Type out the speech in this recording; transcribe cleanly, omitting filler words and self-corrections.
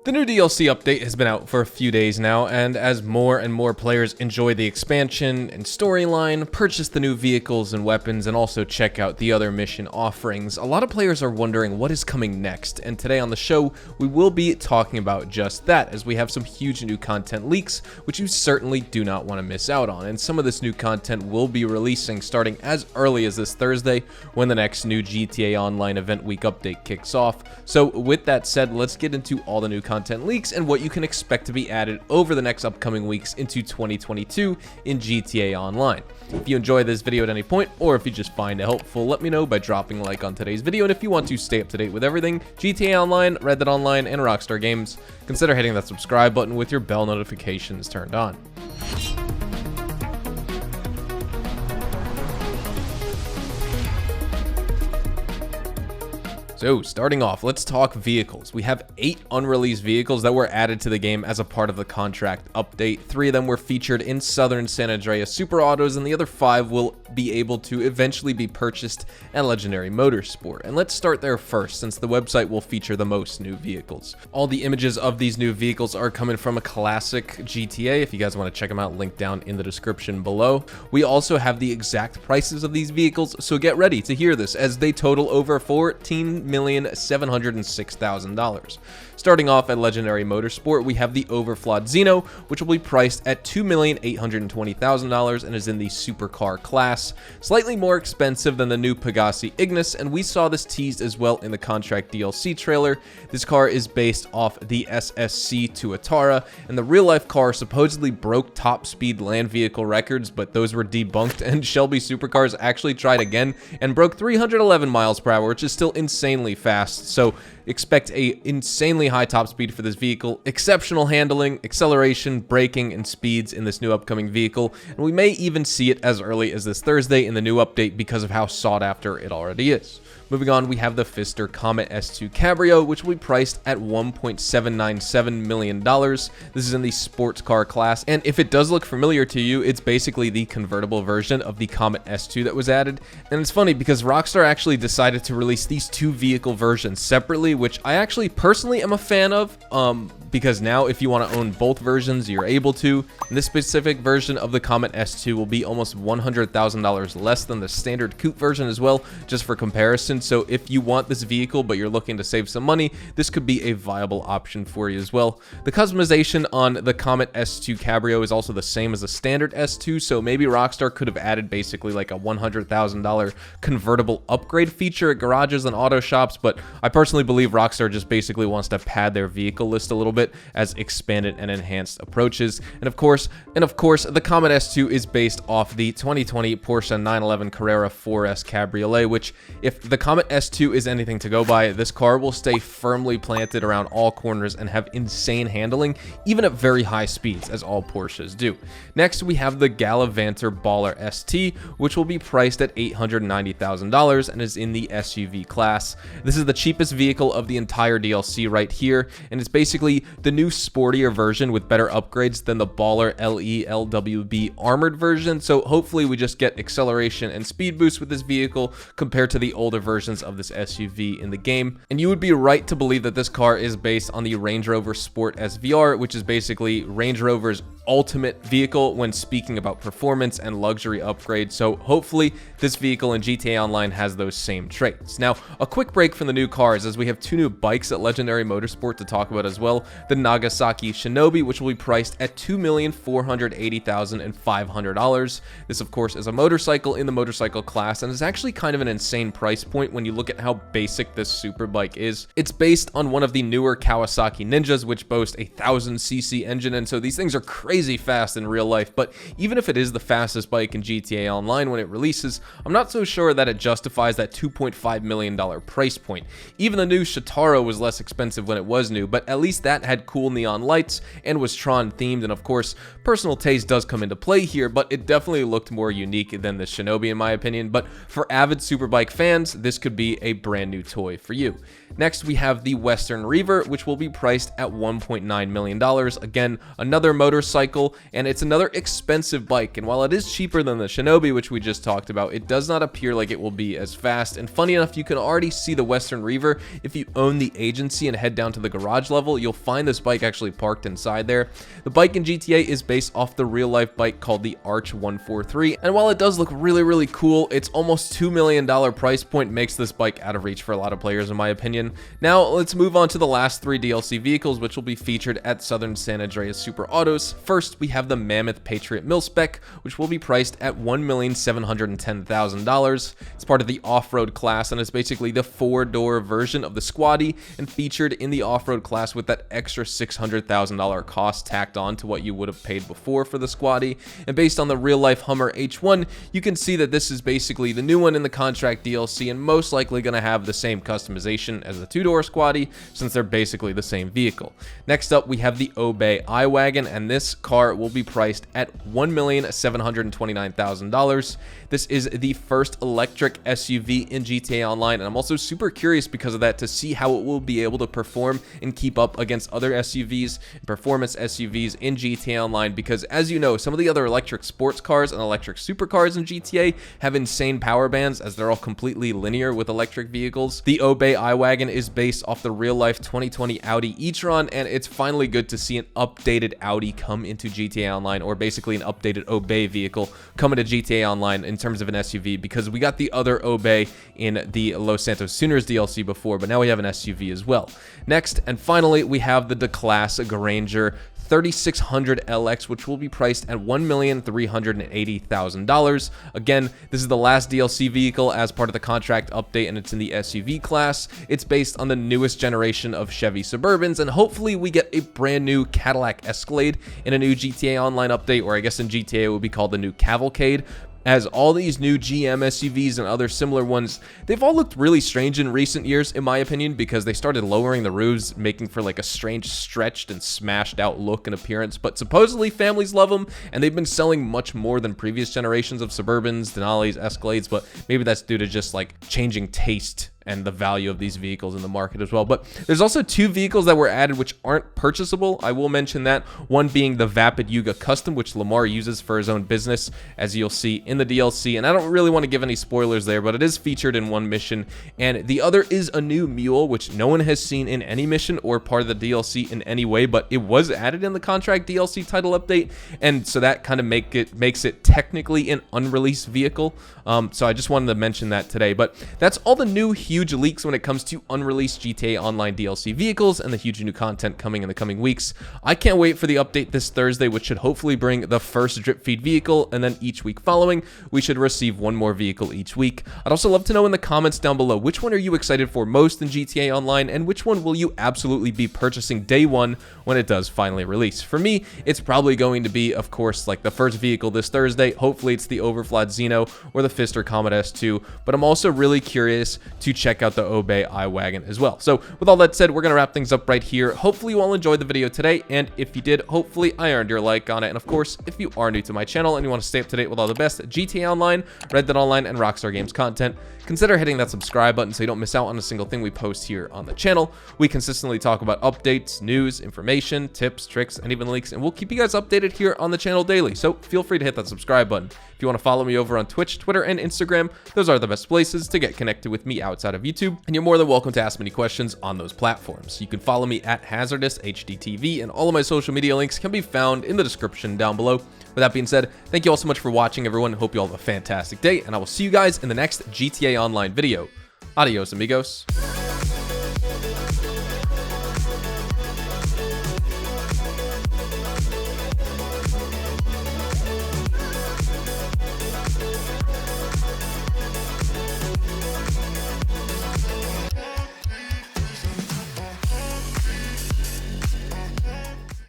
The new DLC update has been out for a few days now, and as more and more players enjoy the expansion and storyline, purchase the new vehicles and weapons, and also check out the other mission offerings, a lot of players are wondering what is coming next, and today on the show, we will be talking about just that, as we have some huge new content leaks, which you certainly do not want to miss out on, and some of this new content will be releasing starting as early as this Thursday, when the next new GTA Online Event Week update kicks off. So with that said, let's get into all the new content leaks and what you can expect to be added over the next upcoming weeks into 2022 in GTA Online. If you enjoy this video at any point, or if you just find it helpful, let me know by dropping a like on today's video, and if you want to stay up to date with everything GTA Online, Red Dead Online, and Rockstar games, consider hitting that subscribe button with your bell notifications turned on. So, starting off, let's talk vehicles. We have 8 unreleased vehicles that were added to the game as a part of the contract update. 3 of them were featured in Southern San Andreas Super Autos, and the other 5 will be able to eventually be purchased at Legendary Motorsport. And let's start there first, since the website will feature the most new vehicles. All the images of these new vehicles are coming from a classic GTA. If you guys want to check them out, link down in the description below. We also have the exact prices of these vehicles, so get ready to hear this, as they total over $14,706,000. Starting off at Legendary Motorsport, we have the Overflawed Xeno, which will be priced at $2,820,000 and is in the supercar class. Slightly more expensive than the new Pegassi Ignis, and we saw this teased as well in the contract DLC trailer. This car is based off the SSC Tuatara, and the real-life car supposedly broke top speed land vehicle records, but those were debunked, and Shelby Supercars actually tried again and broke 311 miles per hour, which is still insanely fast. So expect a insanely high top speed for this vehicle, exceptional handling, acceleration, braking, and speeds in this new upcoming vehicle, and we may even see it as early as this Thursday in the new update because of how sought after it already is. Moving on, we have the Pfister Comet S2 Cabrio, which will be priced at $1.797 million. This is in the sports car class, and if it does look familiar to you, it's basically the convertible version of the Comet S2 that was added. And it's funny because Rockstar actually decided to release these 2 vehicle versions separately, which I actually personally am a fan of, because now if you want to own both versions, you're able to. And this specific version of the Comet S2 will be almost $100,000 less than the standard coupe version as well, just for comparison. So if you want this vehicle but you're looking to save some money, this could be a viable option for you as well. The customization on the Comet S2 Cabrio is also the same as the standard S2, so maybe Rockstar could have added basically like a $100,000 convertible upgrade feature at garages and auto shops, but I personally believe Rockstar just basically wants to pad their vehicle list a little bit as expanded and enhanced approaches. And of course, the Comet S2 is based off the 2020 Porsche 911 Carrera 4S Cabriolet, which, if the Comet S2 is anything to go by, this car will stay firmly planted around all corners and have insane handling, even at very high speeds, as all Porsches do. Next, we have the Gallivanter Baller ST, which will be priced at $890,000 and is in the SUV class. This is the cheapest vehicle of the entire DLC right here, and it's basically the new sportier version with better upgrades than the Baller LE LWB armored version, so hopefully we just get acceleration and speed boost with this vehicle compared to the older versions of this SUV in the game. And you would be right to believe that this car is based on the Range Rover Sport SVR, which is basically Range Rover's ultimate vehicle when speaking about performance and luxury upgrades, so hopefully this vehicle in GTA Online has those same traits. Now, a quick break from the new cars, as we have 2 new bikes at Legendary Motorsport to talk about as well. The Nagasaki Shinobi, which will be priced at $2,480,500. This, of course, is a motorcycle in the motorcycle class, and is actually kind of an insane price point when you look at how basic this super bike is. It's based on one of the newer Kawasaki Ninjas, which boast a 1000cc engine, and so these things are crazy fast in real life, but even if it is the fastest bike in GTA Online when it releases, I'm not so sure that it justifies that $2.5 million price point. Even the new Shitaro was less expensive when it was new, but at least that had cool neon lights and was Tron themed, and of course, personal taste does come into play here, but it definitely looked more unique than the Shinobi in my opinion. But for avid superbike fans, this could be a brand new toy for you. Next, we have the Western Reaver, which will be priced at $1.9 million. Again, another motorcycle motorcycle, and it's another expensive bike. And while it is cheaper than the Shinobi, which we just talked about, it does not appear like it will be as fast. And funny enough, you can already see the Western Reaver. If you own the agency and head down to the garage level, you'll find this bike actually parked inside there. The bike in GTA is based off the real-life bike called the Arch 143, and while it does look really cool, it's almost $2 million price point makes this bike out of reach for a lot of players, in my opinion. Now let's move on to the last 3 DLC vehicles, which will be featured at Southern San Andreas Super Autos. First, we have the Mammoth Patriot Mil-Spec, which will be priced at $1,710,000. It's part of the off-road class, and it's basically the 4-door version of the Squatty, and featured in the off-road class with that extra $600,000 cost tacked on to what you would have paid before for the Squatty. And based on the real-life Hummer H1, you can see that this is basically the new one in the contract DLC, and most likely going to have the same customization as the 2-door Squatty, since they're basically the same vehicle. Next up, we have the Obey iWagon, and this car will be priced at $1,729,000. This is the first electric SUV in GTA Online, and I'm also super curious because of that to see how it will be able to perform and keep up against other SUVs, performance SUVs in GTA Online, because as you know, some of the other electric sports cars and electric supercars in GTA have insane power bands, as they're all completely linear with electric vehicles. The Obey iWagon is based off the real-life 2020 Audi e-tron, and it's finally good to see an updated Audi come into GTA Online, or basically an updated Obey vehicle come into GTA Online in terms of an SUV, because we got the other Obey in the Los Santos Sooners DLC before, but now we have an SUV as well. Next, and finally, we have the D-Class Granger 3600 LX, which will be priced at $1,380,000. Again, this is the last DLC vehicle as part of the contract update, and it's in the SUV class. It's based on the newest generation of Chevy Suburbans, and hopefully we get a brand new Cadillac Escalade in a new GTA Online update, or I guess in GTA it would be called the new Cavalcade. As all these new GM SUVs and other similar ones, they've all looked really strange in recent years, in my opinion, because they started lowering the roofs, making for like a strange stretched and smashed out look and appearance. But supposedly families love them, and they've been selling much more than previous generations of Suburbans, Denali's, Escalades, but maybe that's due to just like changing taste and the value of these vehicles in the market as well. But there's also 2 vehicles that were added which aren't purchasable. I will mention that, one being the Vapid Yuga Custom, which Lamar uses for his own business, as you'll see in the DLC, and I don't really want to give any spoilers there, but it is featured in one mission. And the other is a new mule, which no one has seen in any mission or part of the DLC in any way, but it was added in the contract DLC title update, and so that kind of makes it technically an unreleased vehicle. So I just wanted to mention that today. But that's all the new huge leaks when it comes to unreleased GTA Online DLC vehicles and the huge new content coming in the coming weeks. I can't wait for the update this Thursday, which should hopefully bring the first drip feed vehicle, and then each week following, we should receive one more vehicle each week. I'd also love to know in the comments down below, which one are you excited for most in GTA Online, and which one will you absolutely be purchasing day one when it does finally release? For me, it's probably going to be, of course, like the first vehicle this Thursday. Hopefully it's the Overflod Xeno or the Pfister Comet S2, but I'm also really curious to check out the Obey iWagon as well. So with all that said, we're going to wrap things up right here. Hopefully you all enjoyed the video today, and if you did, hopefully I earned your like on it. And of course, if you are new to my channel and you want to stay up to date with all the best GTA Online, Red Dead Online, and Rockstar Games content, consider hitting that subscribe button so you don't miss out on a single thing we post here on the channel. We consistently talk about updates, news, information, tips, tricks, and even leaks, and we'll keep you guys updated here on the channel daily, so feel free to hit that subscribe button. If you want to follow me over on Twitch, Twitter, and Instagram, those are the best places to get connected with me outside of YouTube, and you're more than welcome to ask me any questions on those platforms. You can follow me at HazardousHDTV, and all of my social media links can be found in the description down below. With that being said, thank you all so much for watching, everyone. Hope you all have a fantastic day, and I will see you guys in the next GTA Online video. Adios, amigos.